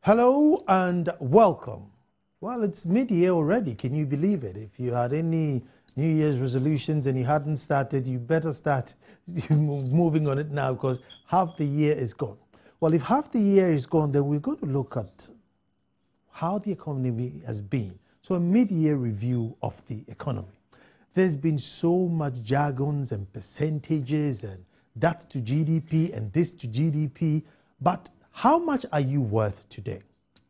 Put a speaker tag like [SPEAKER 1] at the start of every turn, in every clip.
[SPEAKER 1] Hello and welcome. Well, it's mid-year already. Can you believe it? If you had any New Year's resolutions and you hadn't started, you better start moving on it now because half the year is gone. Well, if half the year is gone, then we're going to look at how the economy has been. So a mid-year review of the economy. There's been so much jargons and percentages and that to GDP and this to GDP, but how much are you worth today?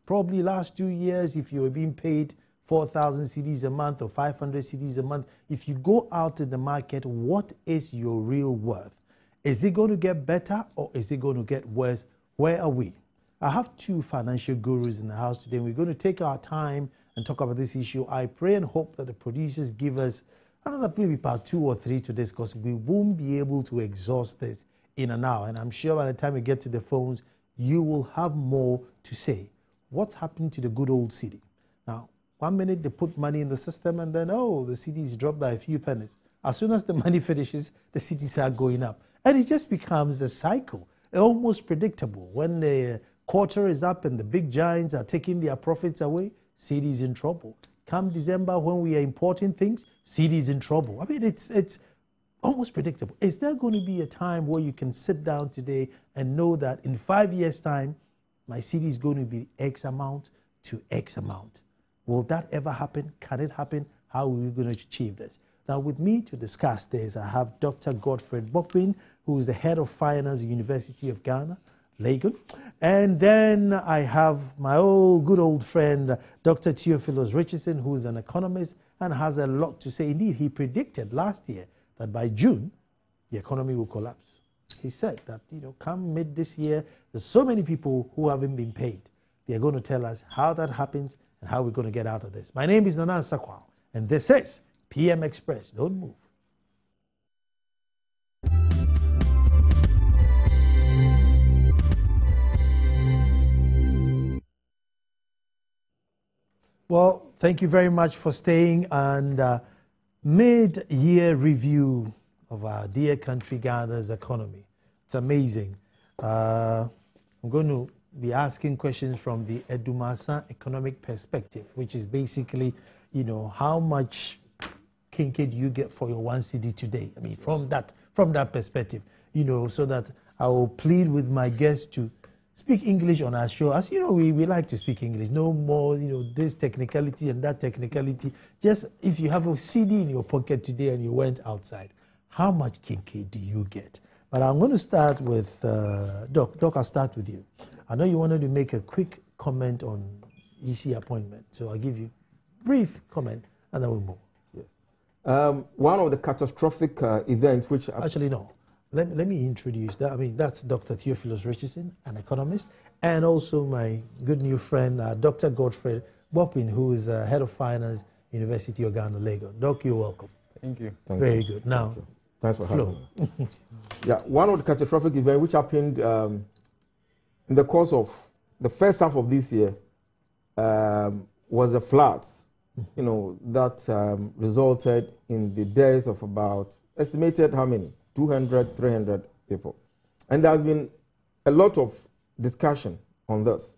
[SPEAKER 1] Probably last 2 years, if you were being paid 4,000 cedis a month or 500 cedis a month, if you go out in the market, what is your real worth? Is it going to get better or is it going to get worse? Where are we? I have two financial gurus in the house today. We're going to take our time and talk about this issue. I pray and hope that the producers give us another maybe part 2 or 3 to this because we won't be able to exhaust this in an hour. And I'm sure by the time we get to the phones, you will have more to say. What's happening to the good old cedi? Now, 1 minute they put money in the system and then, oh, the cedis dropped by a few pennies. As soon as the money finishes, the cedis are going up. And it just becomes a cycle, almost predictable. When the quarter is up and the big giants are taking their profits away, cedi is in trouble. Come December, when we are importing things, cedi is in trouble. I mean, it's almost predictable. Is there going to be a time where you can sit down today and know that in 5 years' time, my cedi is going to be X amount to X amount? Will that ever happen? Can it happen? How are we going to achieve this? Now, with me to discuss this, I have Dr. Godfred Bokpin, who is the head of finance at the University of Ghana, Legon. And then I have my good old friend, Dr. Theophilus Richardson, who is an economist and has a lot to say. Indeed, he predicted last year that by June, the economy will collapse. He said that, come mid this year, there's so many people who haven't been paid. They're going to tell us how that happens and how we're going to get out of this. My name is Nanan Sakwao, and this is PM Express. Don't move. Well, thank you very much for staying. And mid-year review of our dear country Ghana's economy. It's amazing. I'm going to be asking questions from the Edumasa economic perspective, which is basically, how much kinke do you get for your 1 cedi today? I mean, from that perspective, so that I will plead with my guests to speak English on our show. As you know, we like to speak English. No more, this technicality and that technicality. Just if you have a cedi in your pocket today and you went outside, how much kinke do you get? But I'm going to start with Doc. Doc, I'll start with you. I know you wanted to make a quick comment on EC appointment, so I'll give you a brief comment and then we'll move.
[SPEAKER 2] Yes. One of the catastrophic events which...
[SPEAKER 1] Actually, no. Let me introduce that. I mean, that's Dr. Theophilus Richardson, an economist, and also my good new friend, Dr. Godfred Bokpin, who is head of finance, University of Ghana, Lagos. Doc, you're welcome.
[SPEAKER 3] Thank you.
[SPEAKER 1] Very good. Now,
[SPEAKER 2] thanks for having me.
[SPEAKER 3] Yeah,
[SPEAKER 2] one of the catastrophic events which happened in the course of the first half of this year was the floods, that resulted in the death of about, estimated how many? 200, 300 people. And there's been a lot of discussion on this.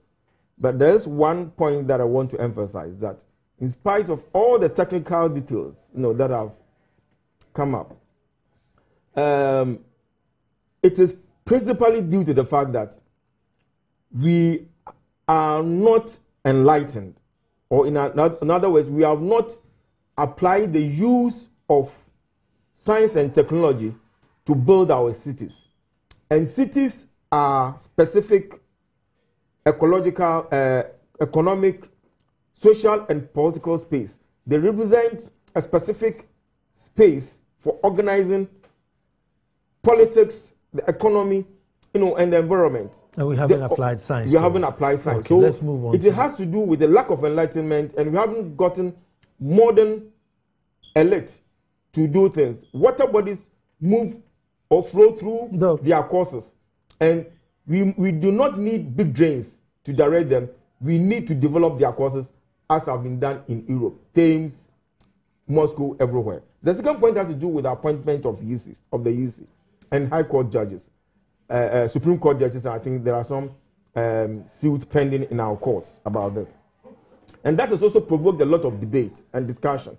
[SPEAKER 2] But there's one point that I want to emphasize, that in spite of all the technical details that have come up, it is principally due to the fact that we are not enlightened, or in other words, we have not applied the use of science and technology to build our cities. And cities are specific ecological, economic, social, and political space. They represent a specific space for organizing politics, the economy, and the environment.
[SPEAKER 1] And we haven't applied science.
[SPEAKER 2] We haven't applied science.
[SPEAKER 1] Okay,
[SPEAKER 2] so
[SPEAKER 1] let's move on.
[SPEAKER 2] It has to do with the lack of enlightenment, and we haven't gotten modern elite to do things. Water bodies move or flow through their courses. And we do not need big drains to direct them. We need to develop their courses as have been done in Europe, Thames, Moscow, everywhere. The second point has to do with the appointment of the UC and High Court judges, Supreme Court judges. I think there are some suits pending in our courts about this. And that has also provoked a lot of debate and discussion.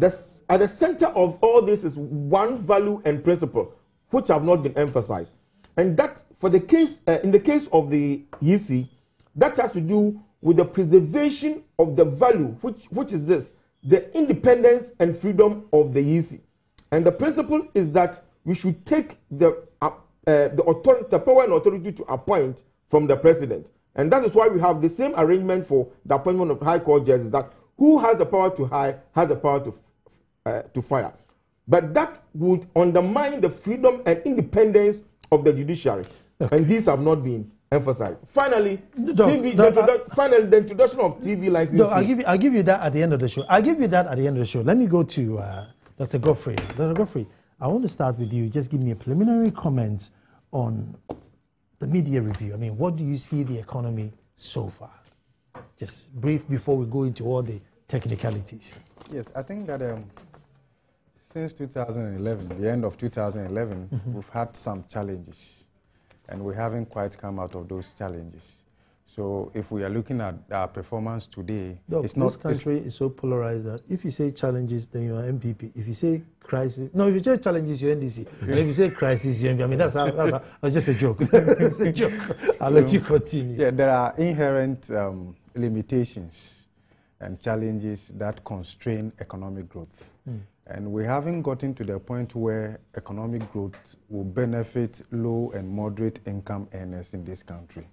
[SPEAKER 2] At the center of all this is one value and principle, which have not been emphasized. And that, for the case, in the case of the EC, that has to do with the preservation of the value, which is this, the independence and freedom of the EC. And the principle is that we should take the power and authority to appoint from the president. And that is why we have the same arrangement for the appointment of high court judges, that who has the power to hire has the power to fire. But that would undermine the freedom and independence of the judiciary. Okay. And these have not been emphasized. Finally, the introduction of TV licensing.
[SPEAKER 1] I'll give you that at the end of the show. Let me go to Dr. Godfrey. Dr. Godfrey, I want to start with you. Just give me a preliminary comment on the media review. I mean, what do you see the economy so far? Just brief before we go into all the technicalities.
[SPEAKER 3] Yes, I think that since 2011, the end of 2011, we've had some challenges, and we haven't quite come out of those challenges. So if we are looking at our performance today,
[SPEAKER 1] this country is so polarized that if you say challenges, then you're MPP. If you say crisis, no, if you say challenges, you're NDC. And if you say crisis, you're MPP. I mean, that's just a joke. It's a joke. I'll let you continue.
[SPEAKER 3] Yeah, there are inherent limitations and challenges that constrain economic growth. And we haven't gotten to the point where economic growth will benefit low and moderate income earners in this country.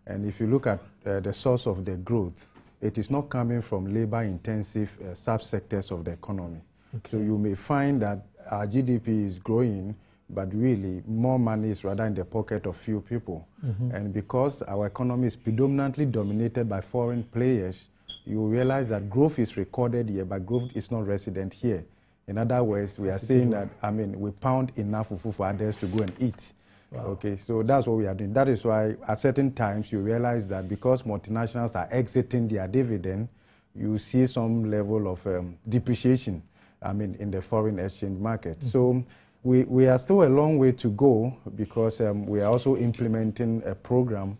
[SPEAKER 3] And if you look at the source of the growth, it is not coming from labor-intensive subsectors of the economy. Okay. So you may find that our GDP is growing, but really more money is rather in the pocket of few people. And because our economy is predominantly dominated by foreign players, you realize that growth is recorded here, but growth is not resident here. In other words, we are saying that, I mean, we pound enough food for others to go and eat. Wow. Okay, so that's what we are doing. That is why at certain times you realize that because multinationals are exiting their dividend, you see some level of depreciation, I mean, in the foreign exchange market. So we are still a long way to go, because we are also implementing a program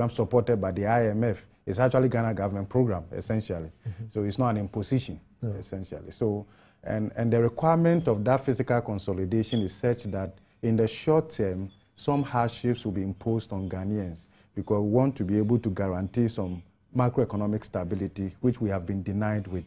[SPEAKER 3] supported by the IMF. It's actually Ghana government program, essentially. So it's not an imposition, essentially. So, and the requirement of that fiscal consolidation is such that in the short term, some hardships will be imposed on Ghanaians, because we want to be able to guarantee some macroeconomic stability, which we have been denied with.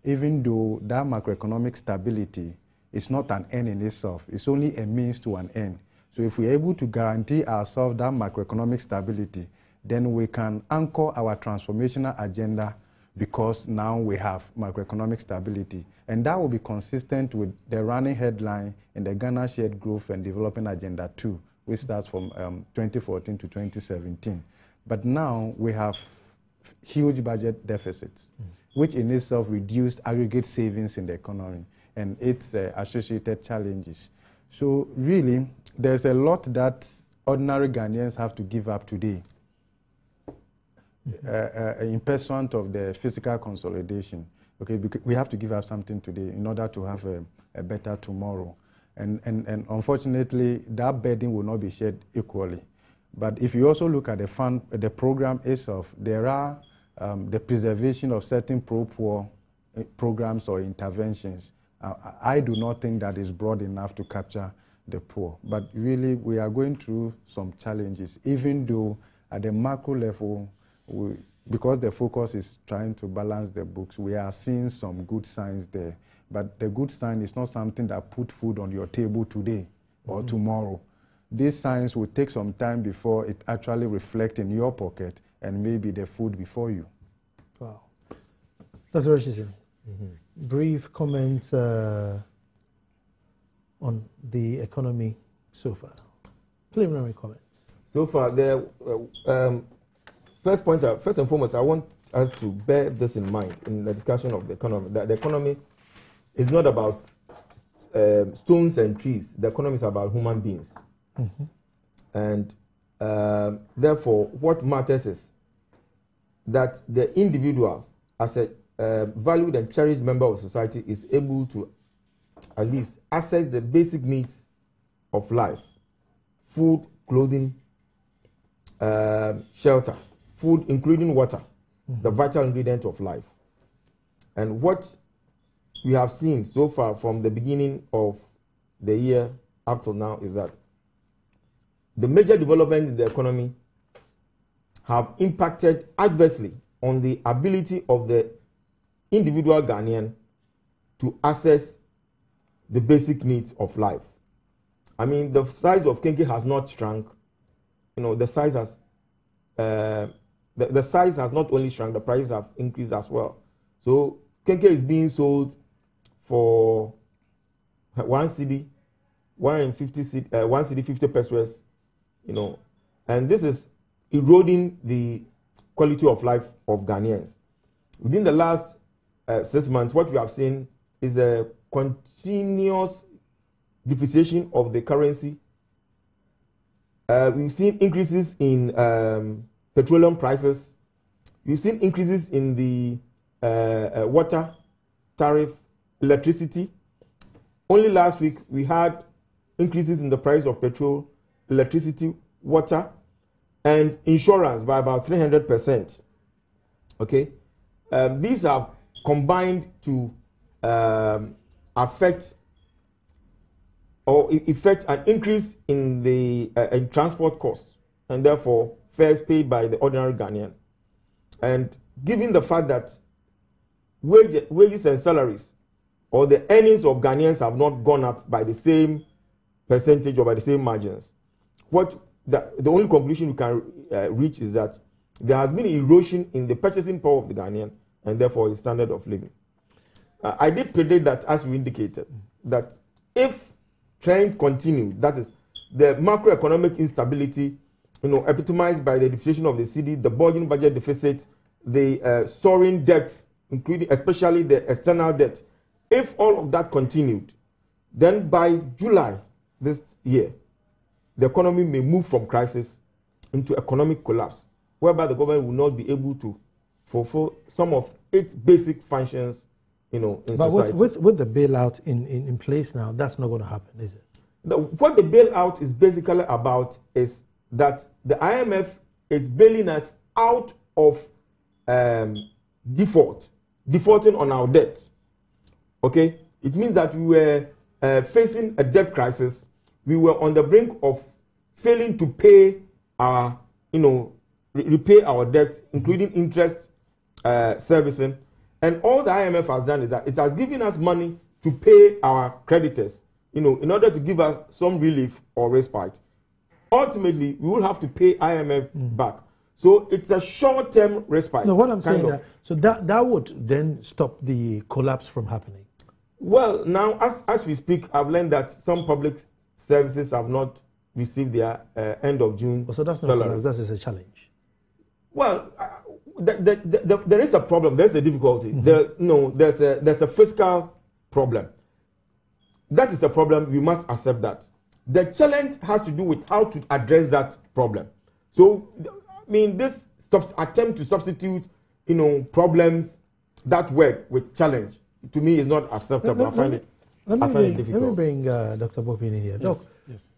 [SPEAKER 3] Even though that macroeconomic stability is not an end in itself, it's only a means to an end. So if we're able to guarantee ourselves that macroeconomic stability, then we can anchor our transformational agenda, because now we have macroeconomic stability. And that will be consistent with the running headline in the Ghana Shared Growth and Development Agenda 2, which starts from 2014 to 2017. But now we have huge budget deficits, which in itself reduced aggregate savings in the economy and its associated challenges. So really, there's a lot that ordinary Ghanaians have to give up today in pursuant of the fiscal consolidation. Okay, because we have to give up something today in order to have a better tomorrow. And unfortunately, that burden will not be shared equally. But if you also look at the program itself, there are the preservation of certain pro-poor programs or interventions. I do not think that is broad enough to capture the poor. But really, we are going through some challenges, even though at the macro level, because the focus is trying to balance the books, we are seeing some good signs there. But the good sign is not something that put food on your table today or tomorrow. These signs will take some time before it actually reflects in your pocket and maybe the food before you.
[SPEAKER 1] Wow. Dr. Richardson, brief comment on the economy so far. Preliminary comments.
[SPEAKER 2] So far, first and foremost, I want us to bear this in mind in the discussion of the economy. That the economy is not about stones and trees. The economy is about human beings. And therefore, what matters is that the individual, as a valued and cherished member of society, is able to at least access the basic needs of life: food, clothing, shelter, food, including water, the vital ingredient of life. And what we have seen so far from the beginning of the year up till now is that the major developments in the economy have impacted adversely on the ability of the individual Ghanaian to access the basic needs of life. I mean, the size of Kenke has not shrunk. You know, the size has the size has not only shrunk, the prices have increased as well. So Kenke is being sold for 1 cedi, 1 cedi 50 pesos, you know, and this is eroding the quality of life of Ghanaians. Within the last 6 months, what we have seen is a continuous depreciation of the currency. We've seen increases in petroleum prices. We've seen increases in the water tariff, electricity. Only last week, we had increases in the price of petrol, electricity, water, and insurance by about 300%. Okay? These have combined to affect or effect an increase in the in transport costs, and therefore fares paid by the ordinary Ghanaian. And given the fact that wages and salaries or the earnings of Ghanaians have not gone up by the same percentage or by the same margins, what the only conclusion we can reach is that there has been erosion in the purchasing power of the Ghanaian, and therefore his standard of living. I did predict that, as we indicated, that if trends continue, that is, the macroeconomic instability, you know, epitomized by the depreciation of the cedi, the bulging budget deficit, the soaring debt, including especially the external debt, if all of that continued, then by July this year, the economy may move from crisis into economic collapse, whereby the government will not be able to fulfill some of its basic functions, you know, in society.
[SPEAKER 1] But with the bailout in place now, that's not going to happen, is it?
[SPEAKER 2] What the bailout is basically about is that the IMF is bailing us out of defaulting on our debt. Okay? It means that we were facing a debt crisis. We were on the brink of failing to pay our, you know, repay our debt, including interest servicing. And all the IMF has done is that it has given us money to pay our creditors, you know, in order to give us some relief or respite. Ultimately, we will have to pay IMF back. So it's a short-term respite.
[SPEAKER 1] No, what I'm saying that, so that would then stop the collapse from happening.
[SPEAKER 2] Well, now, as we speak, I've learned that some public services have not received their end of June
[SPEAKER 1] so that's not
[SPEAKER 2] salaries.
[SPEAKER 1] That is a challenge.
[SPEAKER 2] Well, there is a problem. There's a difficulty. There's a fiscal problem. That is a problem. We must accept that. The challenge has to do with how to address that problem. So, I mean, this attempt to substitute, you know, problems, that word with challenge, to me is not acceptable. I find it difficult.
[SPEAKER 1] Let me bring Dr. Bopin in here.
[SPEAKER 2] Yes.
[SPEAKER 1] Look, yes.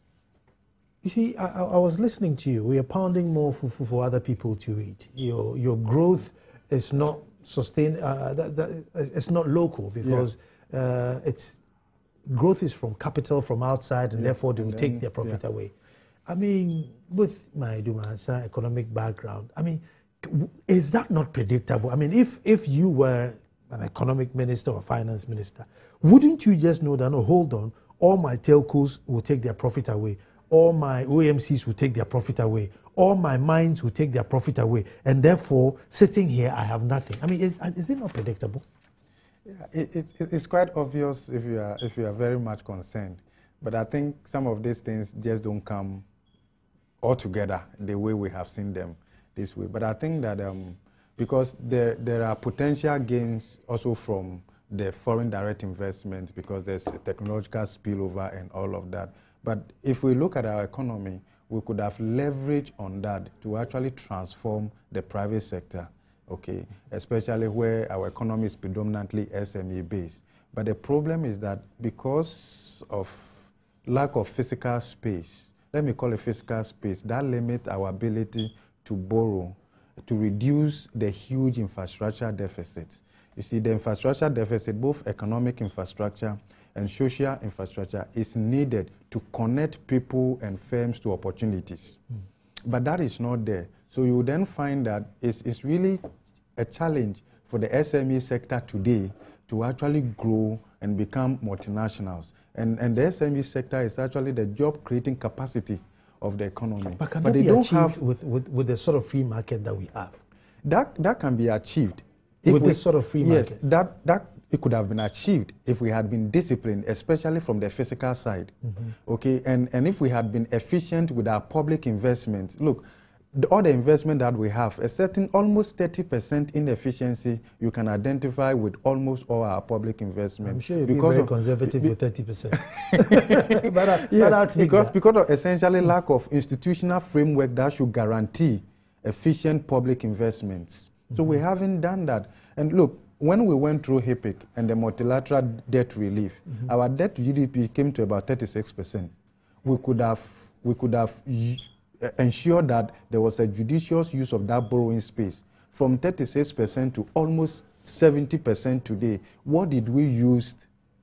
[SPEAKER 1] You see, I was listening to you. We are pounding more fufu for other people to eat. Your growth is not sustained. It's not local because it's growth is from capital from outside, and therefore they will take their profit away. I mean, with my Dumansa economic background, I mean, is that not predictable? I mean, if you were an economic minister or finance minister, wouldn't you just know that, no, hold on, all my telcos will take their profit away, all my OMCs will take their profit away, all my mines will take their profit away, and therefore, sitting here, I have nothing. I mean, is it not predictable?
[SPEAKER 3] Yeah, it's quite obvious if you are very much concerned. But I think some of these things just don't come all together the way we have seen them this way. But I think that because there are potential gains also from the foreign direct investment, because there's a technological spillover and all of that. But if we look at our economy, we could have leveraged on that to actually transform the private sector, okay, especially where our economy is predominantly SME based. But the problem is that because of lack of physical space let me call it fiscal space, that limits our ability to borrow, to reduce the huge infrastructure deficits. You see, the infrastructure deficit, both economic infrastructure and social infrastructure, is needed to connect people and firms to opportunities. But that is not there. So you then find that it's really a challenge for the SME sector today to actually grow and become multinationals. And the SME sector is actually the job-creating capacity of the economy.
[SPEAKER 1] But can that be achieved with the sort of free market that we have?
[SPEAKER 3] That can be achieved.
[SPEAKER 1] With this sort of free market?
[SPEAKER 3] Yes, that it could have been achieved if we had been disciplined, especially from the fiscal side. Okay, and if we had been efficient with our public investments. Look, all the investment that we have, a certain almost 30% inefficiency you can identify with almost all our public investment.
[SPEAKER 1] I'm sure you'll be very conservative with 30%.
[SPEAKER 3] Yes, because of essentially lack of institutional framework that should guarantee efficient public investments. So we haven't done that. And look, when we went through HIPIC and the multilateral debt relief, our debt to GDP came to about 36%. We could have ensured that there was a judicious use of that borrowing space. From 36% to almost 70% today, what did we use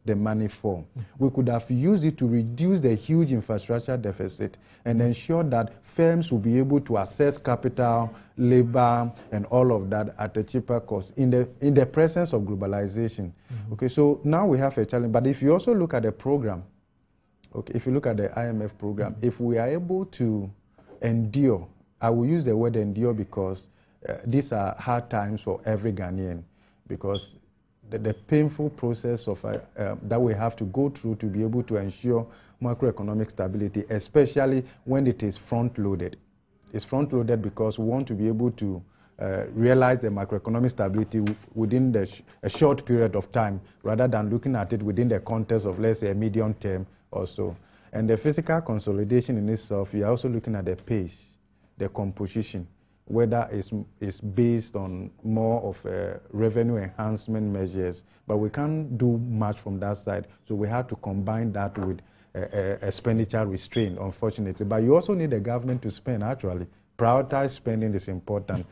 [SPEAKER 3] the money for? We could have used it to reduce the huge infrastructure deficit and ensure that firms will be able to access capital, labor, and all of that at a cheaper cost in the presence of globalization. Okay, so now we have a challenge. But if you also look at the program, okay, if you look at the IMF program, if we are able to endure, I will use the word endure because these are hard times for every Ghanaian, because the painful process of that we have to go through to be able to ensure macroeconomic stability, especially when it is front-loaded. It's front-loaded because we want to be able to realize the macroeconomic stability within a short period of time, rather than looking at it within the context of, let's say, a medium term or so. And the fiscal consolidation in itself, you are also looking at the pace, the composition, whether it's based on more of revenue enhancement measures. But we can't do much from that side. So we have to combine that with expenditure restraint, unfortunately. But you also need the government to spend, actually. Prioritized spending is important.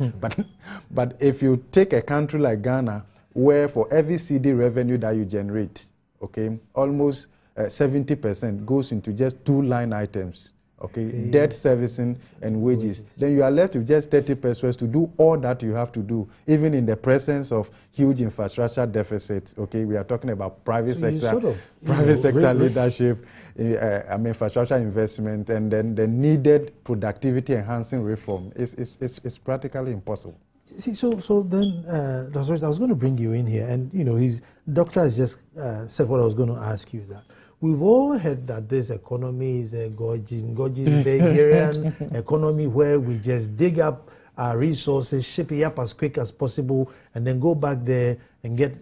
[SPEAKER 3] But if you take a country like Ghana, where for every CD revenue that you generate, okay, almost 70% goes into just two line items, okay, debt servicing and wages. Then you are left with just 30% to do all that you have to do, even in the presence of huge infrastructure deficits. Okay, we are talking about private sector leadership, infrastructure investment, and then the needed productivity enhancing reform. It's practically impossible.
[SPEAKER 1] See, so then, Dr. I was going to bring you in here, and his doctor has just said what I was going to ask you. That we've all heard that this economy is a gorgeous Bulgarian economy where we just dig up our resources, ship it up as quick as possible, and then go back there and get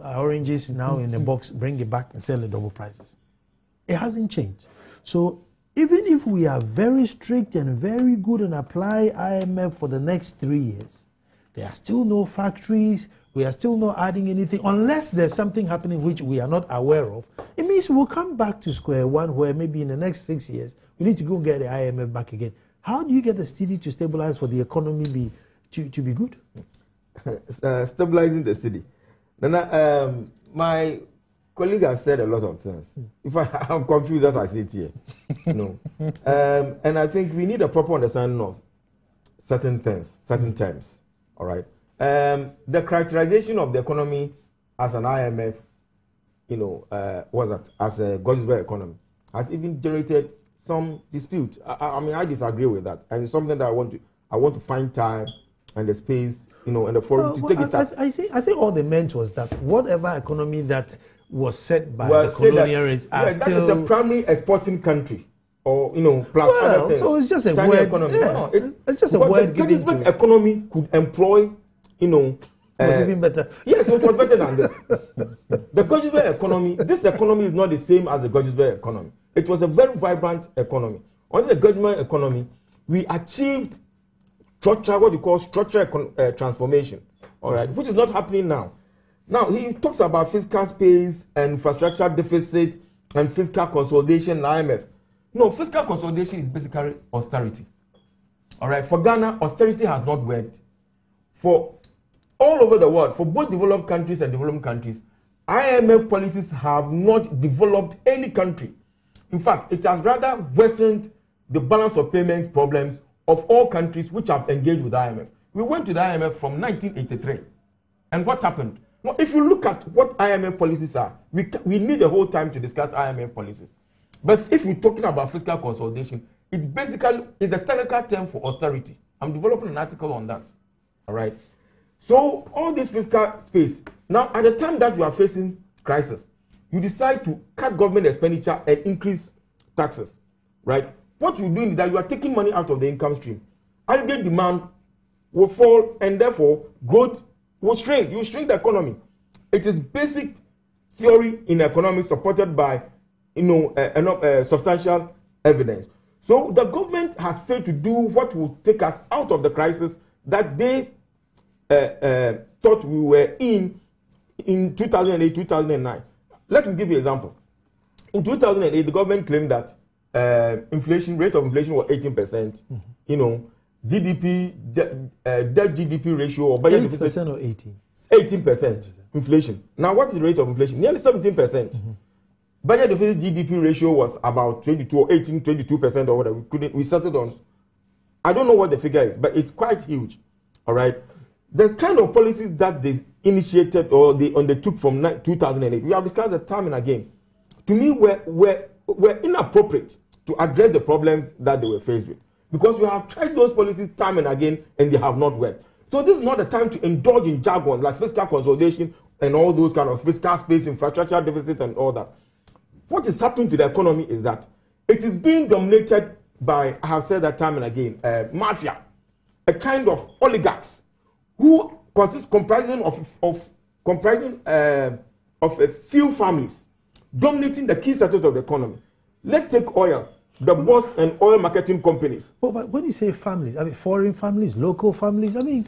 [SPEAKER 1] our oranges now in a box, bring it back and sell at double prices. It hasn't changed. So even if we are very strict and very good and apply IMF for the next 3 years, there are still no factories. We are still not adding anything unless there's something happening which we are not aware of. It means we'll come back to square one where maybe in the next 6 years, we need to go get the IMF back again. How do you get the cedi to stabilize for the economy to be good?
[SPEAKER 2] Stabilizing the city. Then my colleague has said a lot of things. In fact, I'm confused as I sit here. And I think we need a proper understanding of certain things, certain terms. All right. The characterization of the economy as an IMF, as a Godsberg economy, has even generated some dispute. I mean, I disagree with that, and it's something that I want to find time and the space, and the forum to take it up.
[SPEAKER 1] I think all they meant was that whatever economy that was set by the colonialists are still...
[SPEAKER 2] That is a primary exporting country. Or, plus other things.
[SPEAKER 1] So it's just a word.
[SPEAKER 2] Economy.
[SPEAKER 1] Yeah,
[SPEAKER 2] no,
[SPEAKER 1] it's just a word.
[SPEAKER 2] The Godsberg economy could employ,
[SPEAKER 1] was even better.
[SPEAKER 2] Yes, it was better than this. The Godsberg economy, this economy is not the same as the Godsberg economy. It was a very vibrant economy. Under the Godsberg economy, we achieved structural transformation, all right, which is not happening now. Now, he talks about fiscal space and infrastructure deficit and fiscal consolidation in IMF. No, fiscal consolidation is basically austerity. All right, for Ghana, austerity has not worked. For all over the world, for both developed countries and developing countries, IMF policies have not developed any country. In fact, it has rather worsened the balance of payments problems of all countries which have engaged with IMF. We went to the IMF from 1983. And what happened? Well, if you look at what IMF policies are, we need a whole time to discuss IMF policies. But if we're talking about fiscal consolidation, it's basically a technical term for austerity. I'm developing an article on that. All right. So all this fiscal space, now at the time that you are facing crisis, you decide to cut government expenditure and increase taxes, right? What you're doing is that you are taking money out of the income stream. Aggregate demand will fall, and therefore growth will shrink. You shrink the economy. It is basic theory in economics supported by, substantial evidence. So the government has failed to do what will take us out of the crisis that they thought we were in 2008, 2009. Let me give you an example. In 2008, the government claimed that rate of inflation was 18%. Mm-hmm. GDP, debt GDP ratio or budget
[SPEAKER 1] 8%
[SPEAKER 2] deficit,
[SPEAKER 1] or 18?
[SPEAKER 2] 18% inflation. Now, what is the rate of inflation? Nearly 17%. Mm-hmm. Budget deficit GDP ratio was about 22 or 18, 22% or whatever. We settled on. I don't know what the figure is, but it's quite huge. All right. The kind of policies that they initiated or they undertook from 2008, we have discussed it time and again, to me were inappropriate to address the problems that they were faced with. Because we have tried those policies time and again and they have not worked. So this is not the time to indulge in jargon like fiscal consolidation and all those kind of fiscal space, infrastructure deficit and all that. What is happening to the economy is that it is being dominated by, I have said that time and again, mafia, a kind of oligarchs who comprising of a few families dominating the key sectors of the economy. Let's take oil, the boss and oil marketing companies.
[SPEAKER 1] Well, but when you say families, I mean foreign families, local families, I mean,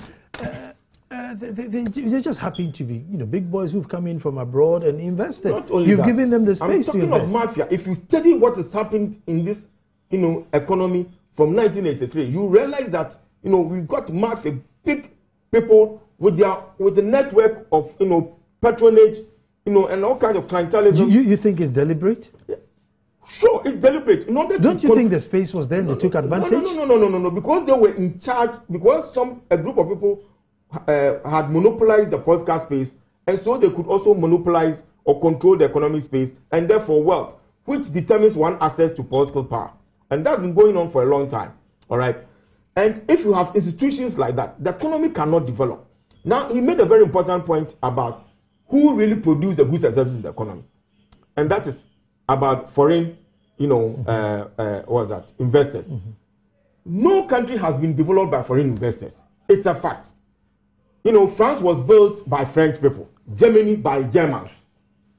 [SPEAKER 1] they just happen to be, big boys who've come in from abroad and invested.
[SPEAKER 2] Not only
[SPEAKER 1] You've
[SPEAKER 2] that,
[SPEAKER 1] given them the space to invest.
[SPEAKER 2] I'm talking of mafia. If you study what has happened in this, economy from 1983, you realize that, we've got mafia, big people with the network of, patronage, and all kinds of clientelism.
[SPEAKER 1] You think it's deliberate?
[SPEAKER 2] Yeah. Sure, it's deliberate.
[SPEAKER 1] Don't you think the space was there and they took advantage?
[SPEAKER 2] No. Because they were in charge, because a group of people had monopolized the political space, and so they could also monopolize or control the economic space, and therefore wealth, which determines one access to political power. And that's been going on for a long time. All right. And if you have institutions like that, the economy cannot develop. Now, he made a very important point about who really produce the goods and services in the economy. And that is about foreign, what's that? Investors. Mm-hmm. No country has been developed by foreign investors. It's a fact. France was built by French people, Germany by Germans,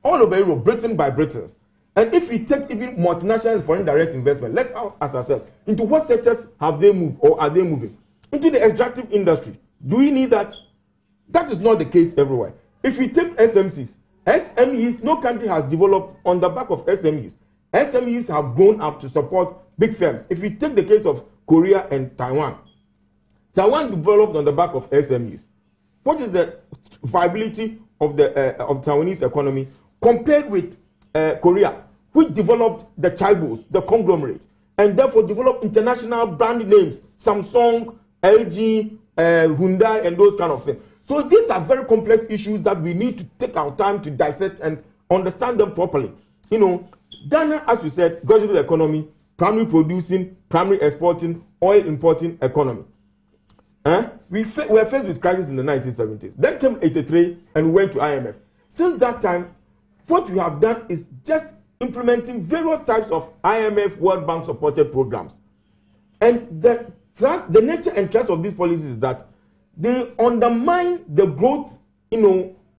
[SPEAKER 2] all over Europe, Britain by Britons. And if we take even multinational foreign direct investment, let's ask ourselves, into what sectors have they moved or are they moving? Into the extractive industry. Do we need that? That is not the case everywhere. If we take SMEs, no country has developed on the back of SMEs. SMEs have grown up to support big firms. If we take the case of Korea and Taiwan, Taiwan developed on the back of SMEs. What is the viability of the Taiwanese economy compared with Korea, which developed the chaebols, the conglomerates, and therefore developed international brand names, Samsung, LG, Hyundai, and those kind of things. So these are very complex issues that we need to take our time to dissect and understand them properly. Ghana, as you said, graduate economy, primary producing, primary exporting, oil importing economy. We were faced with crisis in the 1970s. Then came 83 and we went to IMF. Since that time, what we have done is just implementing various types of IMF, World Bank supported programs. And the nature and trust of these policies is that they undermine the growth,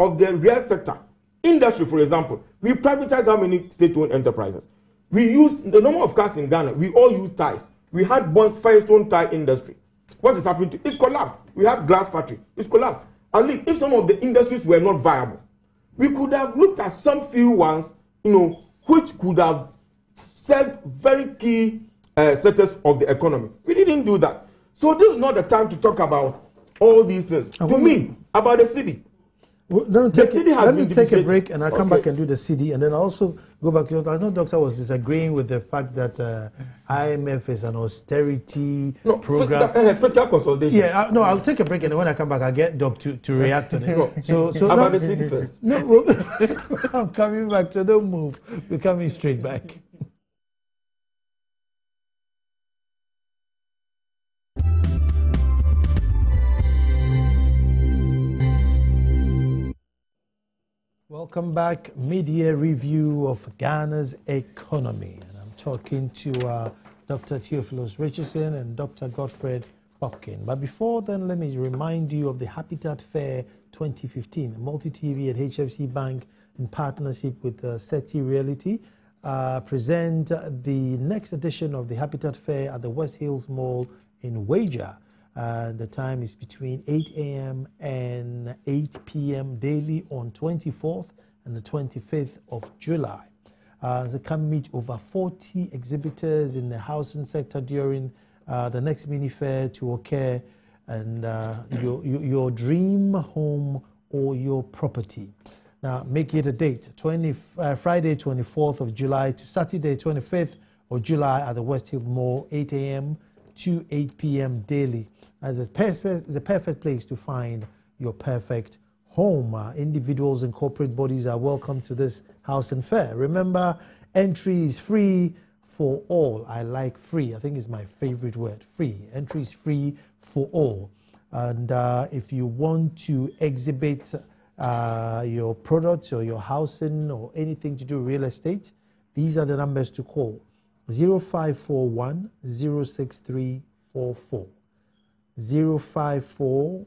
[SPEAKER 2] of the real sector. Industry, for example, we privatize how many state-owned enterprises? We use the number of cars in Ghana. We all use ties. We had once Firestone tie industry. What is happening to it? It's collapsed. We have glass factory. It's collapsed. At least if some of the industries were not viable, we could have looked at some few ones, which could have served very key sectors of the economy. We didn't do that. So this is not the time to talk about all these things. To me, about the city.
[SPEAKER 1] Well, let me take a break and I'll come back and do the CD, and then I'll also go back. I know Doctor was disagreeing with the fact that IMF is an austerity program.
[SPEAKER 2] Fiscal consolidation.
[SPEAKER 1] Yeah, no, I'll take a break, and then when I come back, I'll get Doc to react on it. So
[SPEAKER 2] about the CD first.
[SPEAKER 1] No, well, I'm coming back, so don't move. We're coming straight back. Welcome back. Mid-year review of Ghana's economy. And I'm talking to Dr. Theophilus Richardson and Dr. Godfred Hopkin. But before then, let me remind you of the Habitat Fair 2015. Multi-TV and HFC Bank, in partnership with SETI Realty, present the next edition of the Habitat Fair at the West Hills Mall in Waja. The time is between 8 a.m. and 8 p.m. daily on 24th and the 25th of July. They can meet over 40 exhibitors in the housing sector during the next mini fair to occur, and your dream home or your property. Now, make it a date, Friday 24th of July to Saturday 25th of July at the West Hill Mall, 8 a.m. to 8 p.m. daily. As a perfect place to find your perfect home. Individuals and corporate bodies are welcome to this house and fair. Remember, entry is free for all. I like free. I think it's my favorite word, free. Entry is free for all. And if you want to exhibit your products or your housing or anything to do with real estate, these are the numbers to call: 0541 06344. 054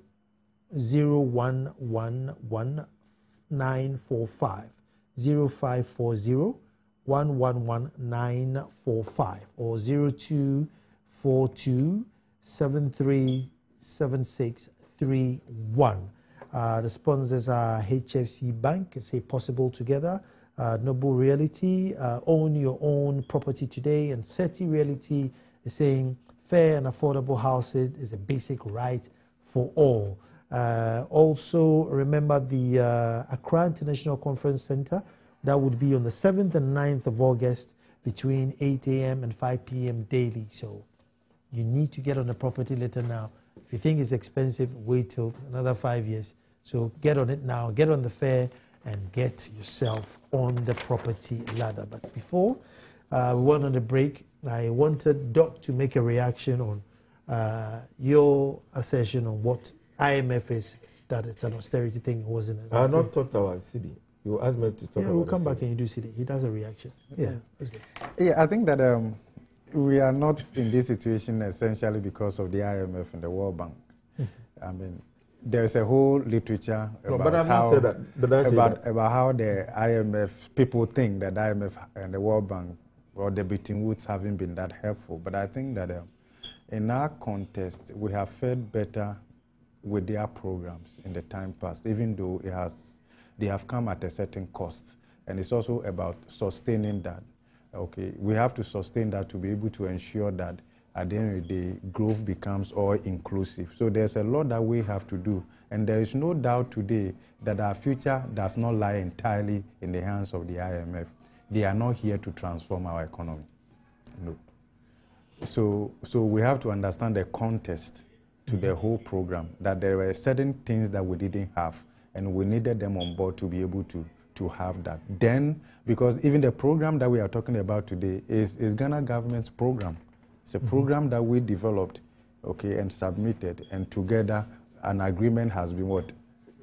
[SPEAKER 1] 0111 945, 0540 111 945, or 0242 737631. The sponsors are HFC Bank, Say Possible Together, Noble Realty, Own Your Own Property Today, and SETI Realty is saying fair and affordable housing is a basic right for all. Also, remember the Accra International Conference Center. That would be on the 7th and 9th of August between 8 a.m. and 5 p.m. daily. So you need to get on the property letter now. If you think it's expensive, wait till another 5 years. So get on it now, get on the fair, and get yourself on the property ladder. But before we went on the break, I wanted Doc to make a reaction on your assertion on what IMF is, that it's an austerity thing, wasn't it?
[SPEAKER 2] I have not talked about CD. You asked me to talk about
[SPEAKER 1] we'll come back
[SPEAKER 2] CD.
[SPEAKER 1] and you do CD. He does a reaction. Yeah, that's good.
[SPEAKER 3] Yeah, I think that we are not in this situation essentially because of the IMF and the World Bank. I mean, there's a whole literature about how the IMF, people think that IMF and the World Bank or the Bretton Woods haven't been that helpful. But I think that in our context, we have fared better with their programs in the time past, even though they have come at a certain cost. And it's also about sustaining that. Okay, we have to sustain that to be able to ensure that at the end of the day, growth becomes all inclusive. So there's a lot that we have to do. And there is no doubt today that our future does not lie entirely in the hands of the IMF. They are not here to transform our economy. No. So we have to understand the context to the whole program, that there were certain things that we didn't have, and we needed them on board to be able to have that. Then, because even the program that we are talking about today is Ghana government's program. It's a program that we developed, okay, and submitted, and together an agreement has been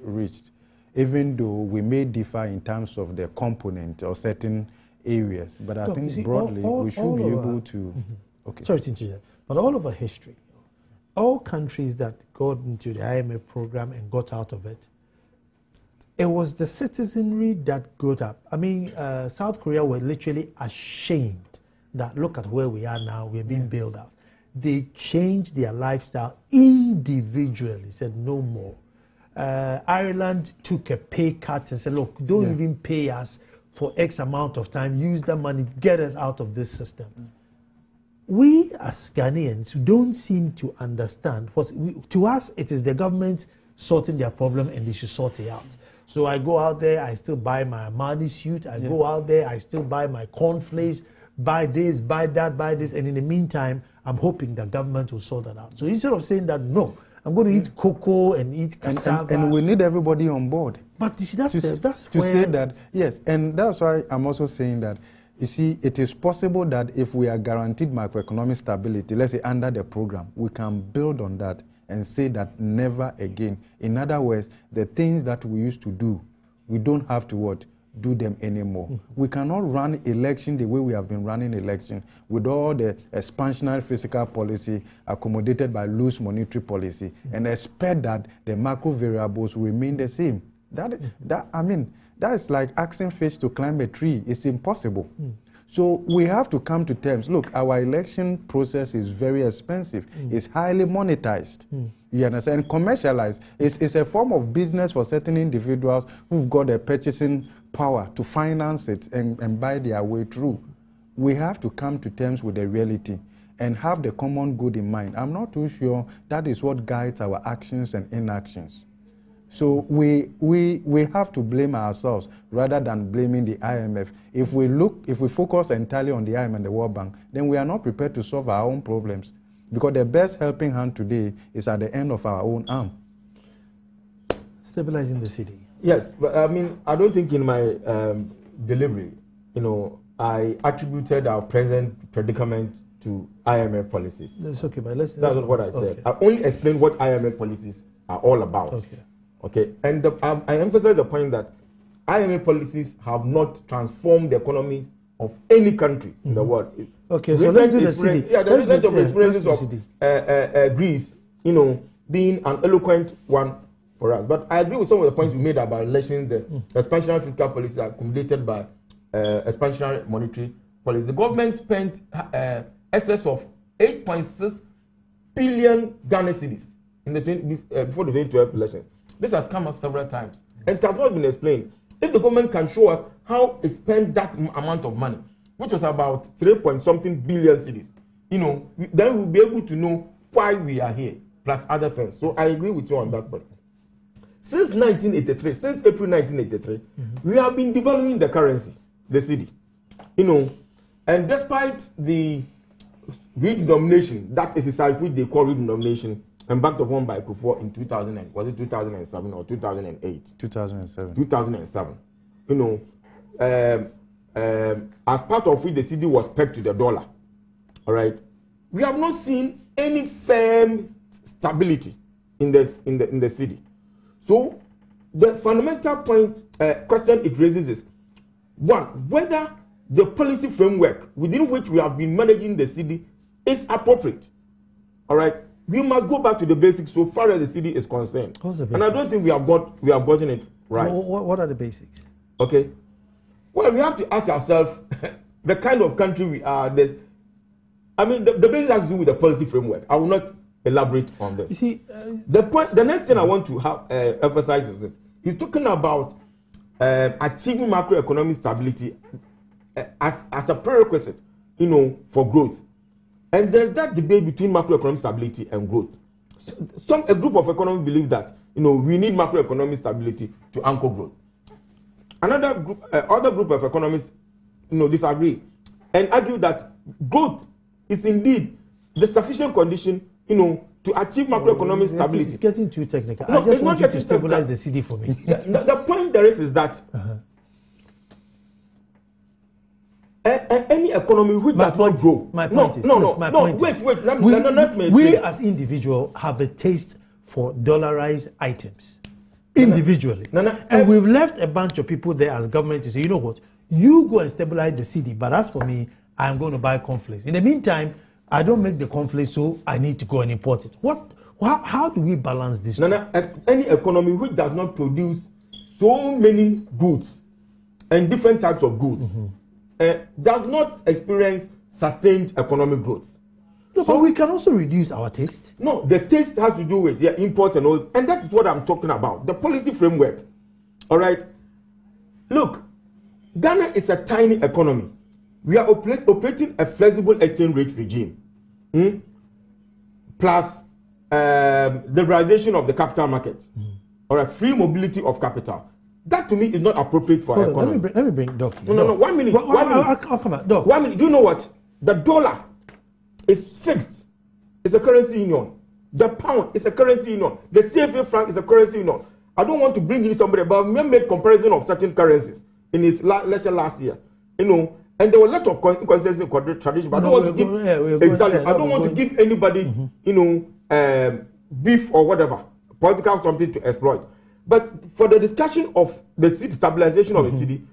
[SPEAKER 3] reached. Even though we may differ in terms of the component or certain areas, but I think broadly we should be able to. Okay.
[SPEAKER 1] Sorry to interrupt, but all over history, all countries that got into the IMF program and got out of it, it was the citizenry that got up. I mean, South Korea were literally ashamed that look at where we are now, we're being bailed out. They changed their lifestyle individually, said no more. Ireland took a pay cut and said, look, don't even pay us for X amount of time, use the money, get us out of this system. We as Ghanaians don't seem to understand. To us, it is the government sorting their problem and they should sort it out. So I go out there, I still buy my Armani suit. I go out there, I still buy my cornflakes, buy this, buy that, buy this. And in the meantime, I'm hoping the government will sort that out. So instead of saying that, no, I'm going to eat cocoa and eat cassava.
[SPEAKER 3] And we need everybody on board.
[SPEAKER 1] But you see, that's
[SPEAKER 3] to say that, yes. And that's why I'm also saying that, you see, it is possible that if we are guaranteed macroeconomic stability, let's say under the program, we can build on that and say that never again. In other words, the things that we used to do, we don't have to do them anymore. We cannot run election the way we have been running election with all the expansionary fiscal policy accommodated by loose monetary policy and expect that the macro variables will remain the same. That is like asking fish to climb a tree. It's impossible. So we have to come to terms. Look, our election process is very expensive. It's highly monetized. You understand? And commercialized. It's a form of business for certain individuals who've got a purchasing power to finance it and buy their way through. We have to come to terms with the reality and have the common good in mind. I'm not too sure that is what guides our actions and inactions. So we have to blame ourselves rather than blaming the IMF. If we focus entirely on the IMF and the World Bank, then we are not prepared to solve our own problems, because the best helping hand today is at the end of our own arm.
[SPEAKER 1] Stabilizing the city.
[SPEAKER 2] Yes, but I mean, I don't think in my delivery, I attributed our present predicament to IMF policies.
[SPEAKER 1] That's okay, but that's
[SPEAKER 2] not what I said.
[SPEAKER 1] Okay.
[SPEAKER 2] I only explained what IMF policies are all about. Okay, and I emphasize the point that IMF policies have not transformed the economies of any country in the world.
[SPEAKER 1] Okay, so let's do the city.
[SPEAKER 2] Yeah, the result of experiences of Greece, being an eloquent one for us. But I agree with some of the points you made about elections, the expansionary fiscal policies accommodated by expansionary monetary policy. The government spent excess of 8.6 billion Ghana cedis in the before the 2012 elections. This has come up several times and it has not been explained. If the government can show us how it spent that amount of money, which was about 3-point-something billion cedis, then we'll be able to know why we are here, plus other things. So I agree with you on that point. Since 1983, since April 1983, we have been devaluing the currency, the cedi. And despite the redenomination, that exercise which they call redenomination, embarked upon by Kufuor in 2007 or 2008?
[SPEAKER 3] 2007.
[SPEAKER 2] 2007. As part of it, the cedi was pegged to the dollar. All right. We have not seen any firm stability in the cedi. So the fundamental question it raises is, one, whether the policy framework within which we have been managing the cedi is appropriate. All right. We must go back to the basics so far as the cedi is concerned.
[SPEAKER 1] What's the basics?
[SPEAKER 2] And I don't think we have gotten it right.
[SPEAKER 1] What are the basics?
[SPEAKER 2] Okay. Well, we have to ask ourselves the kind of country we are. The basics has to do with the policy framework. I will not elaborate on this.
[SPEAKER 1] You see,
[SPEAKER 2] the next thing I want to emphasize is this. He's talking about achieving macroeconomic stability as a prerequisite, for growth. And there's that debate between macroeconomic stability and growth. A group of economists believe that we need macroeconomic stability to anchor growth. Other group of economists disagree and argue that growth is indeed the sufficient condition to achieve macroeconomic stability.
[SPEAKER 1] It's getting too technical. I just want you to stabilize the cedi for me.
[SPEAKER 2] The point there is that any economy which does not grow.
[SPEAKER 1] We as individuals have a taste for dollarized items individually. And we've left a bunch of people there as government to say, you know what, you go and stabilize the cedi, but as for me, I'm going to buy cornflakes. In the meantime, I don't make the cornflakes, so I need to go and import it. How do we balance this?
[SPEAKER 2] Any economy which does not produce so many goods and different types of goods does not experience sustained economic growth.
[SPEAKER 1] No, but we can also reduce our taste.
[SPEAKER 2] No, the taste has to do with imports and all, and that is what I'm talking about. The policy framework. All right. Look, Ghana is a tiny economy. We are operating a flexible exchange rate regime, plus liberalization of the capital markets, or a free mobility of capital. That to me is not appropriate for our economy.
[SPEAKER 1] Let me bring Doc.
[SPEAKER 2] No. 1 minute.
[SPEAKER 1] I'll come back. Doc.
[SPEAKER 2] 1 minute. Do you know what? The dollar is fixed. It's a currency union. The pound is a currency union. The CFA franc is a currency union. I don't want to bring in somebody, but we made comparison of certain currencies in his lecture last year. And there were a lot of inconsistencies in tradition, but I don't want to give anybody, beef or whatever, political something to exploit. But for the discussion of the city, stabilization of the city,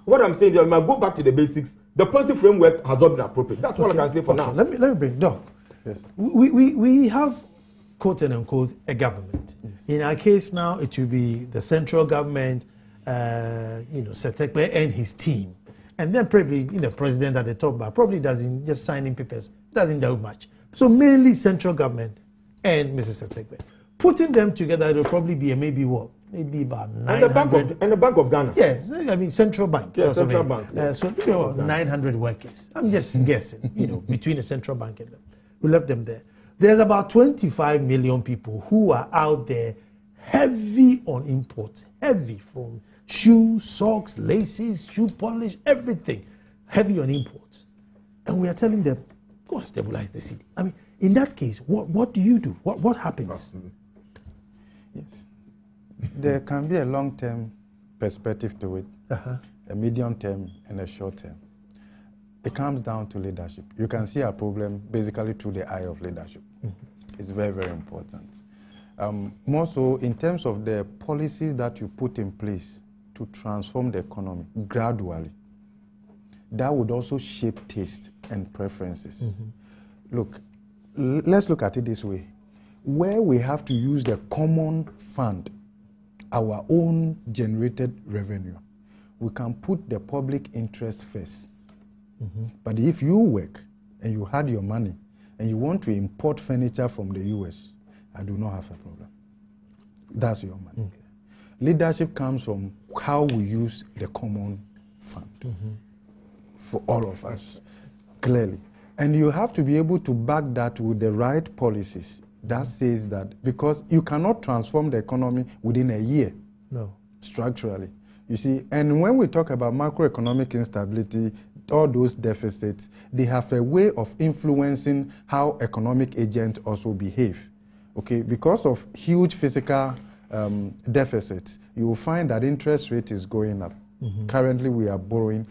[SPEAKER 2] what I'm saying is, I might go back to the basics. The policy framework has not been appropriate. That's all I can say for now.
[SPEAKER 1] Let me bring Doc.
[SPEAKER 3] Yes.
[SPEAKER 1] We have, quote and unquote, a government. Yes. In our case now, it will be the central government, Setekpe and his team. And then probably, president at the top, but probably doesn't just signing papers, doesn't do much. So mainly central government and Mrs. Setekpe. Putting them together, it will probably be maybe about 900.
[SPEAKER 2] And the Bank of Ghana.
[SPEAKER 1] Yes, I mean central bank.
[SPEAKER 2] Yes, central bank. Yes.
[SPEAKER 1] So maybe about 900 workers. I'm just guessing, between the central bank and them. We left them there. There's about 25 million people who are out there heavy on imports, heavy from shoes, socks, laces, shoe polish, everything, heavy on imports. And we are telling them, go and stabilize the city. I mean, in that case, what do you do? What happens?
[SPEAKER 3] Yes. There can be a long-term perspective to it, a medium-term and a short-term. It comes down to leadership. You can see a problem basically through the eye of leadership. It's very, very important. More so in terms of the policies that you put in place to transform the economy gradually. That would also shape taste and preferences. Look, let's look at it this way. Where we have to use the common fund, our own generated revenue, we can put the public interest first. But if you work and you had your money and you want to import furniture from the US, I do not have a problem. That's your money. Leadership comes from how we use the common fund for all of us, clearly. And you have to be able to back that with the right policies that says that, because you cannot transform the economy within a year.
[SPEAKER 1] No.
[SPEAKER 3] Structurally. You see, and when we talk about macroeconomic instability, all those deficits, they have a way of influencing how economic agents also behave. Okay, because of huge fiscal deficits, you will find that interest rate is going up. Currently, we are borrowing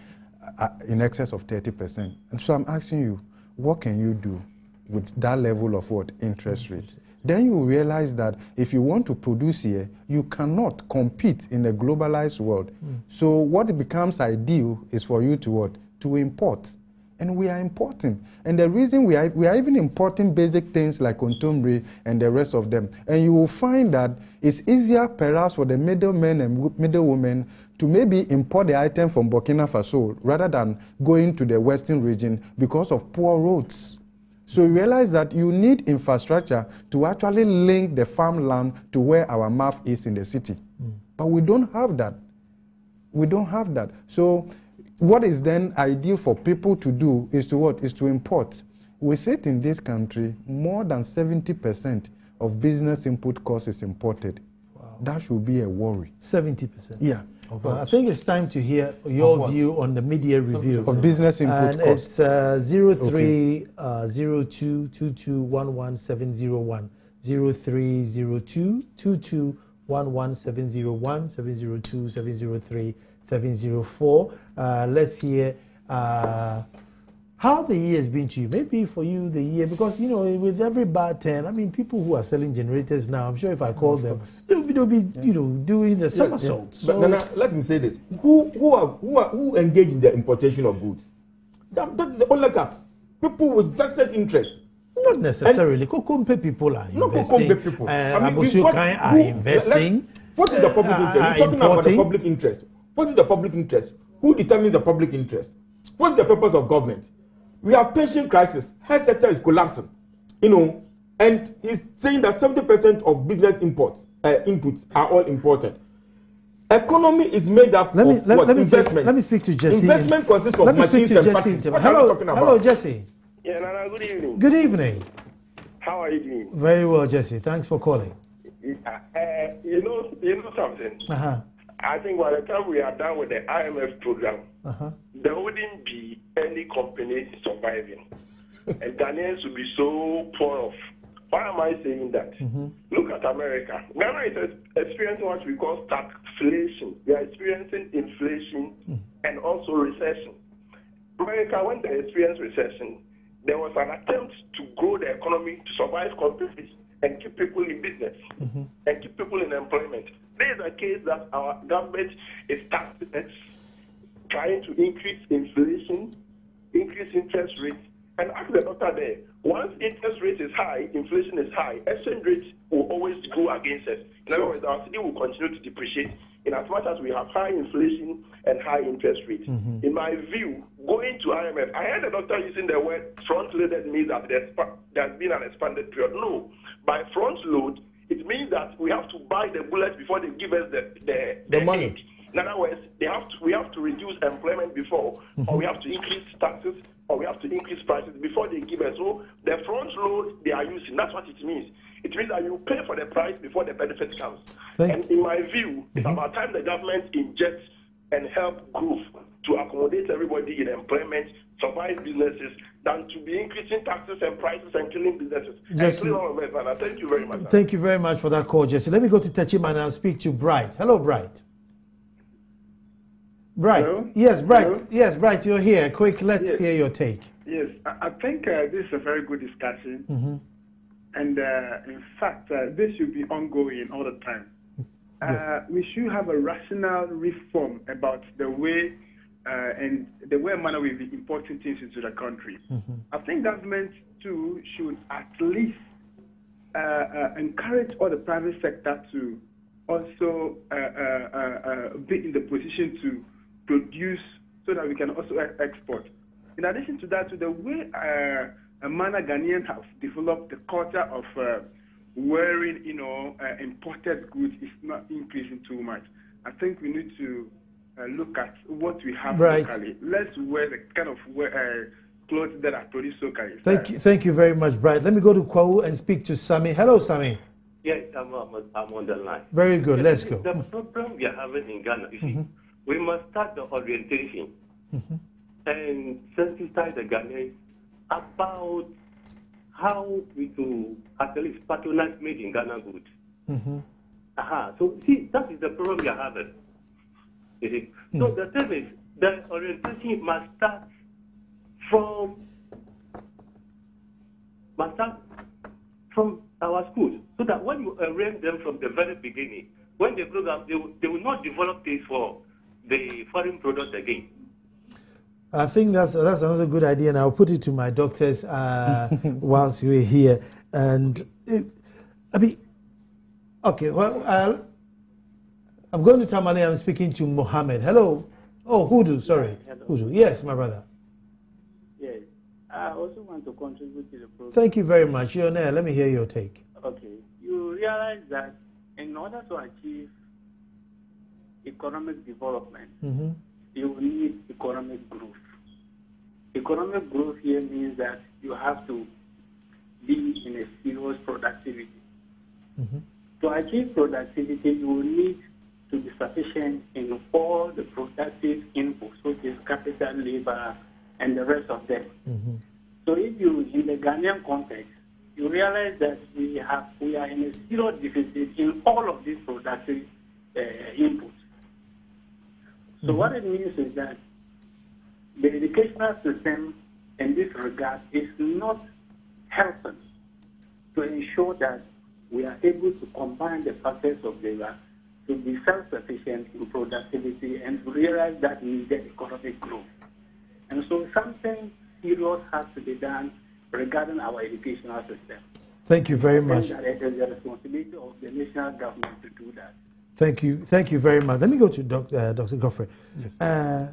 [SPEAKER 3] in excess of 30%. And so I'm asking you, what can you do with that level of interest rate? Then you realize that if you want to produce here, you cannot compete in a globalized world. So what becomes ideal is for you to to import. And we are importing. And the reason we are even importing basic things like contemporary and the rest of them. And you will find that it's easier perhaps for the middlemen and middlewomen to maybe import the item from Burkina Faso rather than going to the western region because of poor roads. So you realize that you need infrastructure to actually link the farmland to where our mouth is in the city. But we don't have that. We don't have that. So what is then ideal for people to do is to Is to import. We sit in this country, more than 70% of business input costs is imported. Wow. That should be a worry.
[SPEAKER 1] 70%?
[SPEAKER 3] Yeah.
[SPEAKER 1] I think it's time to hear your view on the media review
[SPEAKER 3] of business input costs.
[SPEAKER 1] It's 0302221170 0302221170 702 703 704. Let's hear how the year has been to you. Maybe for you the year, because with every bad turn, I mean, people who are selling generators now, I'm sure if I call them, they'll be doing the somersaults.
[SPEAKER 2] So, but Nana, let me say this: who engage in the importation of goods? That's the oligarchs, people with vested interest.
[SPEAKER 1] Not necessarily. Kokompe people are investing.
[SPEAKER 2] Kokompe people.
[SPEAKER 1] Abusukai are investing.
[SPEAKER 2] What is the public interest? You're talking about the public interest. What is the public interest? Who determines the public interest? What's the purpose of government? We have pension crisis. Health sector is collapsing, and he's saying that 70% of business inputs are all imported. Economy is made up of investment.
[SPEAKER 1] Let me speak to Jesse.
[SPEAKER 2] Investment consists of machines and factories. What are you talking about?
[SPEAKER 1] Hello, Jesse.
[SPEAKER 4] Yeah, Nana, good evening.
[SPEAKER 1] Good evening.
[SPEAKER 4] How are you doing?
[SPEAKER 1] Very well, Jesse. Thanks for calling.
[SPEAKER 4] You know something? I think by the time we are done with the IMF program, there wouldn't be any company surviving. And Ghanaians would be so poor off. Why am I saying that? Look at America. Ghana is experiencing what we call stagflation. We are experiencing inflation and also recession. America, when they experienced recession, there was an attempt to grow the economy to survive completely and keep people in business and keep people in employment. There is a case that our government is trying to increase inflation, increase interest rates, and ask the doctor there, once interest rate is high, inflation is high, exchange rate will always go against us. In other words, our city will continue to depreciate in as much as we have high inflation and high interest rates. In my view, going to IMF, I heard the doctor using the word front-loaded means that there's been an expanded period. No, by front-load, it means that we have to buy the bullets before they give us the money. Aid. In other words, we have to reduce employment before, or we have to increase taxes, or we have to increase prices before they give us. So the front load they are using, that's what it means. It means that you pay for the price before the benefit comes. And in my view, it's about time the government injects and help growth to accommodate everybody in employment, survive businesses, than to be increasing taxes and prices and killing businesses.
[SPEAKER 1] Jesse,
[SPEAKER 4] thank you very much.
[SPEAKER 1] Thank you very much for that call, Jesse. Let me go to Techima and I'll speak to Bright. Hello, Bright. Bright.
[SPEAKER 5] Hello?
[SPEAKER 1] Yes, Bright.
[SPEAKER 5] Hello?
[SPEAKER 1] Yes, Bright, you're here. Quick, let's hear your take.
[SPEAKER 5] Yes, I think this is a very good discussion. And in fact, this should be ongoing all the time. We should have a rational reform about the way and the way manner we be importing things into the country. I think government too should at least encourage all the private sector to also be in the position to produce so that we can also export. In addition to that, to the way a manner Ghanaians have developed the culture of wearing, imported goods is not increasing too much. I think we need to look at what we have locally. Let's wear the kind of clothes that are produced locally.
[SPEAKER 1] Thank you very much, Bright. Let me go to Kwawu and speak to Sami. Hello, Sami.
[SPEAKER 6] Yes, I'm on the line.
[SPEAKER 1] Very good. Let's go.
[SPEAKER 6] The problem we are having in Ghana, you see, we must start the orientation and sensitize the Ghanaians about how we do at least patronize made in Ghana goods. So see, that is the problem we are having. You see? So the thing is, the orientation must start from our schools, so that when you arrange them from the very beginning, when they grow up, they will not develop this for the foreign product again.
[SPEAKER 1] I think that's another good idea, and I'll put it to my doctors whilst we're here. And okay, well, I'm going to Tamale. I'm speaking to Mohammed. Hello. Oh, Hudu, sorry.
[SPEAKER 7] Hello.
[SPEAKER 1] Hudu. Yes, my brother.
[SPEAKER 7] Yes. I also want to contribute to the program.
[SPEAKER 1] Thank you very much. You're there. Let me hear your take.
[SPEAKER 7] Okay. You realize that in order to achieve economic development, you need economic growth. Economic growth here means that you have to be in a serious productivity. To achieve productivity, you will need to be sufficient in all the productive inputs, which is capital, labor, and the rest of them. So if you, in the Ghanaian context, you realize that we are in a zero deficit in all of these productive inputs. So what it means is that the educational system in this regard is not helping to ensure that we are able to combine the factors of labor to be self-sufficient in productivity and to realize that we need economic growth. And so something serious has to be done regarding our educational system.
[SPEAKER 1] Thank you very much.
[SPEAKER 7] It is the responsibility of the national government to do that.
[SPEAKER 1] Thank you very much. Let me go to Dr. Godfrey.
[SPEAKER 3] Yes.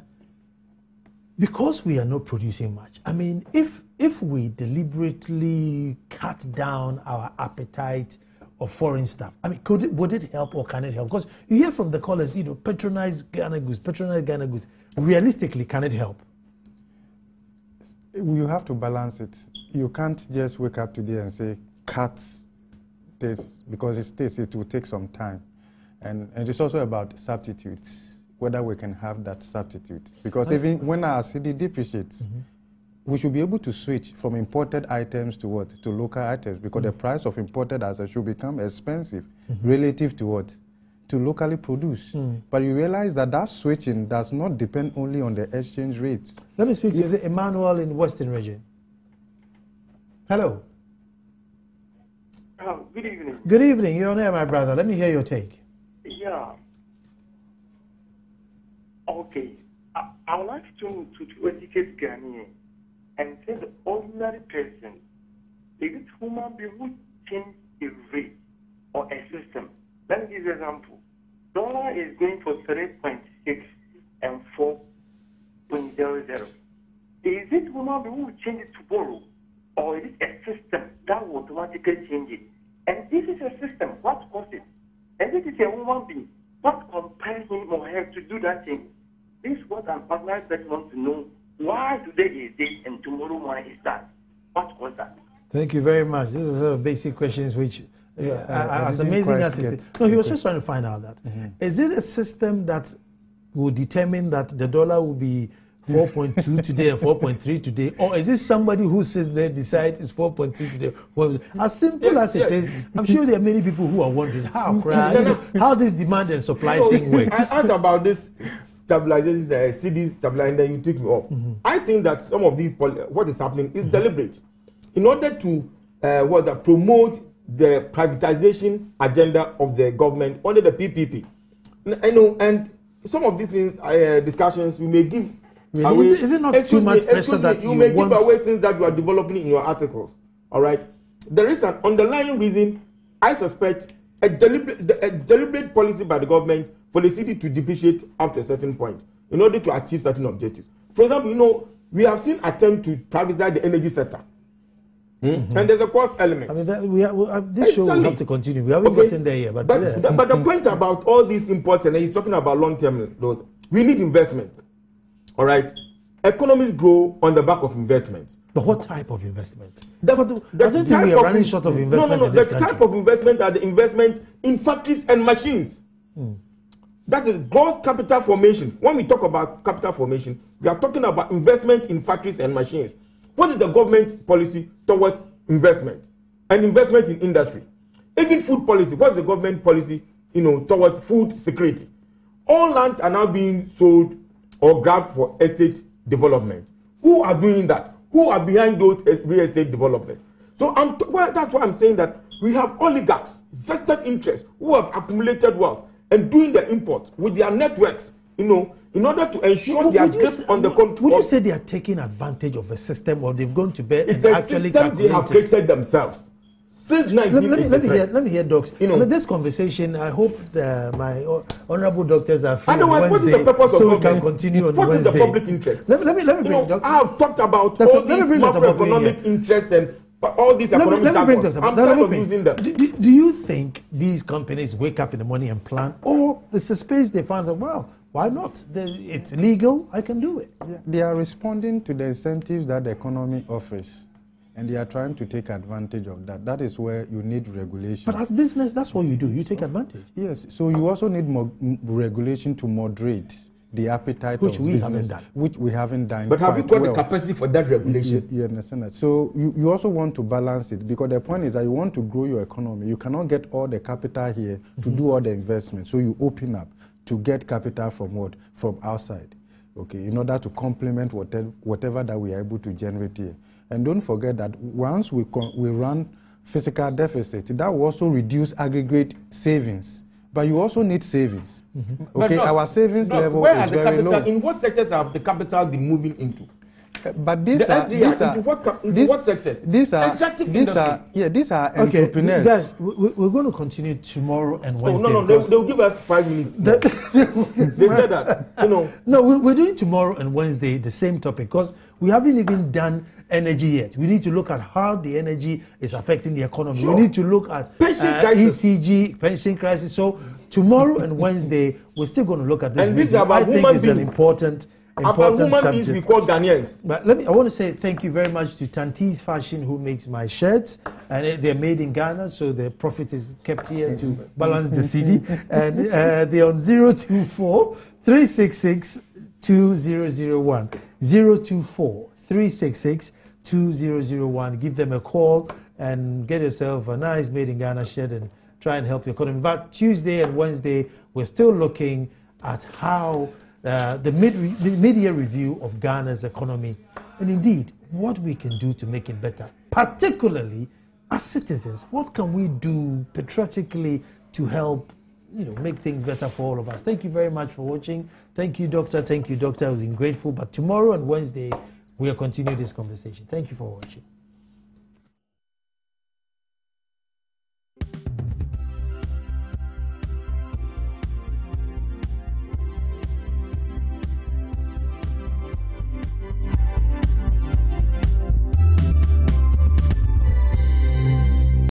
[SPEAKER 1] Because we are not producing much, I mean, if we deliberately cut down our appetite of foreign staff. I mean, would it help or can it help? Because you hear from the callers, patronize Ghana goods, patronize Ghana goods. Realistically, can it help?
[SPEAKER 3] You have to balance it. You can't just wake up today and say, cut this, because it will take some time. And it's also about substitutes, whether we can have that substitute. Because even when our city depreciates, we should be able to switch from imported items to what? To local items, because the price of imported assets should become expensive relative to what? To locally produced. But you realize that that switching does not depend only on the exchange rates.
[SPEAKER 1] Let me speak to you. Is it Emmanuel in Western Region? Hello.
[SPEAKER 4] Good evening.
[SPEAKER 1] Good evening. You're on air, my brother. Let me hear your take.
[SPEAKER 4] Yeah. Okay. I would like to educate Ghanaians and say the ordinary person, is it human being who change a rate or a system? Let me give you an example. Dollar is going for 3.6 and 4.00. Is it human being who will change it tomorrow, or is it a system that will automatically change it? And this is a system, what caused it? And this is a human being, what compels him or her to do that thing? This is what an ordinary person wants to know. Why today is this and tomorrow why is that? What caused that?
[SPEAKER 1] Thank you very much. These are sort of basic questions which, as amazing as it is. No, he was just trying to find out that. Is it a system that will determine that the dollar will be 4.2 today and 4.3 today? Or is it somebody who sits there decides it's 4.2 today? As simple as it is, I'm sure there are many people who are wondering how this demand and supply thing works.
[SPEAKER 2] I asked about this stabilization, the CD stabilization, then you take me off. I think that some of these, what is happening is deliberate. In order to promote the privatization agenda of the government under the PPP. I know, and some of these things, discussions, you may give away.
[SPEAKER 1] Is it not too much pressure that
[SPEAKER 2] you may give away things that you are developing in your articles? All right. There is an underlying reason. I suspect a deliberate policy by the government for the city to depreciate up to a certain point in order to achieve certain objectives. For example, we have seen attempts to privatize the energy sector. And there's a cost element.
[SPEAKER 1] I mean, this show will have to continue. We haven't gotten there yet. But
[SPEAKER 2] the point about all these imports, and he's talking about long-term loans, we need investment. All right? Economies grow on the back of investment.
[SPEAKER 1] But what type of investment?
[SPEAKER 2] I
[SPEAKER 1] don't think we are running short of investment in this country.
[SPEAKER 2] The type of investment are the investment in factories and machines. That is gross capital formation. When we talk about capital formation, we are talking about investment in factories and machines. What is the government policy towards investment and investment in industry? Even food policy. What is the government policy, towards food security? All lands are now being sold or grabbed for estate development. Who are doing that? Who are behind those real estate developers? So that's why I'm saying that we have oligarchs, vested interests, who have accumulated wealth and doing the imports with their networks, in order to ensure their grip on the control.
[SPEAKER 1] Would you say they are taking advantage of a system, or they've gone to bed
[SPEAKER 2] and
[SPEAKER 1] actually calculated?
[SPEAKER 2] They have created themselves since 1983.
[SPEAKER 1] Let me hear, Docs. This conversation, I hope my honourable doctors are free.
[SPEAKER 2] Otherwise, what is the purpose of
[SPEAKER 1] so
[SPEAKER 2] government?
[SPEAKER 1] We can continue on
[SPEAKER 2] what
[SPEAKER 1] Wednesday.
[SPEAKER 2] Is the public interest?
[SPEAKER 1] Let me bring
[SPEAKER 2] I have talked about all these macroeconomic interests and all these economic chapters. I'm tired of using them.
[SPEAKER 1] Do you think these companies wake up in the morning and plan, or it's a space they find that, well, why not? It's legal, I can do it.
[SPEAKER 3] Yeah, they are responding to the incentives that the economy offers, and they are trying to take advantage of that. That is where you need regulation.
[SPEAKER 1] But as business, that's what you do. You take advantage.
[SPEAKER 3] Yes, so you also need regulation to moderate the appetite of business, which we haven't done.
[SPEAKER 2] But have you got the capacity for that regulation?
[SPEAKER 3] You understand that? So you also want to balance it, because the point is that you want to grow your economy. You cannot get all the capital here to do all the investment. So you open up to get capital from what? From outside, okay, in order to complement whatever that we are able to generate here. And don't forget that once we run fiscal deficit, that will also reduce aggregate savings. But you also need savings. Okay, our savings level is very low.
[SPEAKER 2] In what sectors have the capital been moving into?
[SPEAKER 3] But these are
[SPEAKER 2] what sectors?
[SPEAKER 3] These are entrepreneurs.
[SPEAKER 1] Guys, we're going to continue tomorrow and Wednesday.
[SPEAKER 2] Oh, no, they'll give us 5 minutes. They said that,
[SPEAKER 1] No, we're doing tomorrow and Wednesday the same topic because we haven't even done energy yet. We need to look at how the energy is affecting the economy.
[SPEAKER 2] Sure.
[SPEAKER 1] We need to look at ECG, pension crisis. So tomorrow and Wednesday, we're still going to look at this.
[SPEAKER 2] And this is about human beings.
[SPEAKER 1] An important subject.
[SPEAKER 2] We call Ghanaians.
[SPEAKER 1] But I want to say thank you very much to Tanti's Fashion, who makes my shirts, and they're made in Ghana, so the profit is kept here to balance the CD. And they're on 024 366 2001 024 366 2001. Give them a call and get yourself a nice made in Ghana shirt and try and help your economy. But Tuesday and Wednesday, we're still looking at how the mid-year review of Ghana's economy, and indeed what we can do to make it better, particularly as citizens. What can we do patriotically to help, make things better for all of us? Thank you very much for watching. Thank you, Doctor. Thank you, Doctor. I was grateful. But tomorrow and Wednesday, we'll continue this conversation. Thank you for watching.